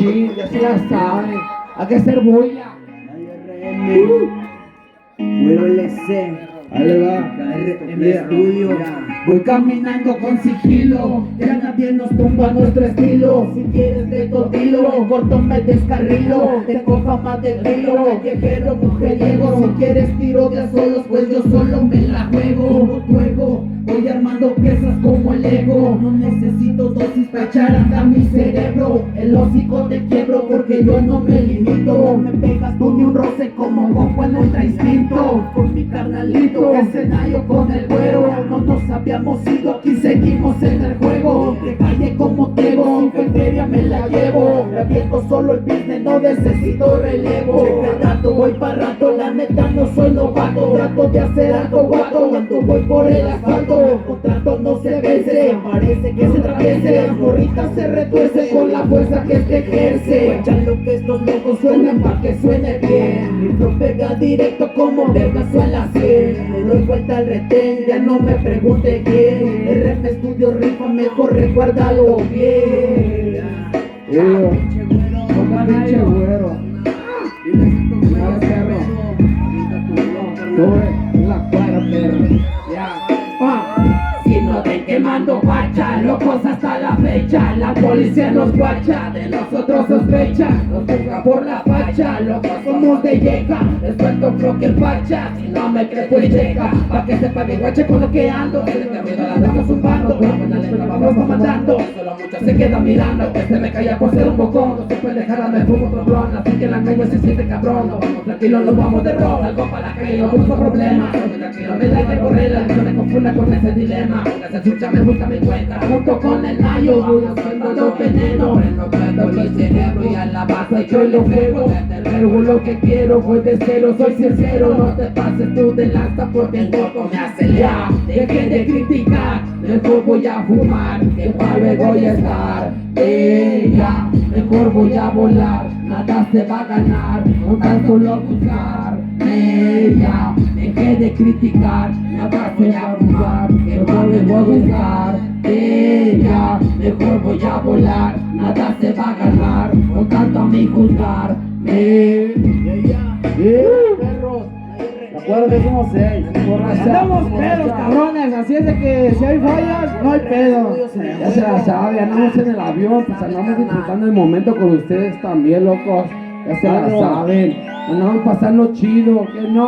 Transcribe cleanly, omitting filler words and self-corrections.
machín, ya se la saben. Hay que ser bulla. Güero LC, Ahí le va. KRM Estudio. Voy caminando con sigilo, ya nadie nos tumba nuestro estilo. Si quieres de todilo, corto me descarrilo. Tengo fama de grilo, callejero, mujeriego. Si quieres tiro de a solos, pues yo solo me la juego. Voy armando piezas como el ego. No necesito dosis para echar a andar mi cerebro. El hocico te quiebro porque yo no me limito. Me pegas tú ni un roce como Goku en Ultra Instinto. Con mi carnalito, escenario con el güero. No nos habíamos ido, aquí seguimos en el juego. De calle como Tego, sin feria me la llevo. Me aviento solo el business, no necesito relevo. Checa rato, voy para rato, la neta no soy novato. Trato de hacer algo guato cuando voy por el asfalto. Contrato no se vence, parece que se traviese. Las gorritas se retuercen con la fuerza que te ejerce. Echando que estos locos suenan pa' que suene bien. Mi flow pega directo como verga suena 100. Le doy vuelta al retén, ya no me pregunte quién. RM Estudio rifa, mejor recuérdalo bien. Pinche güero, Toma pinche güero. Dale, perro. Sube la cuadra, perro. Ya. Si no ven quemando guacha, locos hasta la fecha. La policía nos guacha, de nosotros sospecha. Nos juzga por la facha, locos somos de yeca. Les cuento flow que el facha, si no me crees pues checa. Pa' que sepa mi guache con lo que ando. Que le termino la damos zumbando, con buena letra vamos comandando. Solo muchos se quedan mirando, que se me calla por ser un bocón. No se puede dejar, me fumo otro blon, así que la calle se siente cabrón. Nos vamos tranquilos, nos vamos de rol. Algo para la calle, no busco problemas. Soy tranquilo, me da que correr, no me confunda con ese dilema. Una escucha me busca mi cuenta, junto con el mayo. Voy haciendo veneno, prendo mi cerebro y a la base yo lo juego. Pero lo que quiero fue de cero, soy sincero. No te pases tú de lanza porque el loco me acelera. Dejen de criticar, mejor voy a fumar, que pa' luego voy a estar. Ya, mejor voy a volar, nada se va a ganar, no tan solo buscar. Ya, dejé de criticar, nada se va a fumar, que pa' luego a buscar. Ya, mejor voy a volar, nada se va a ganar, no tanto a mí juzgar. perros. Recuerda que somos 6. Andamos pedos, cabrones, así es de que si hay fallas, no hay pedo. Ya se la sabe, andamos en el avión, pues andamos disfrutando el momento con ustedes también, locos. Ya se la saben, andamos pasando chido, que no.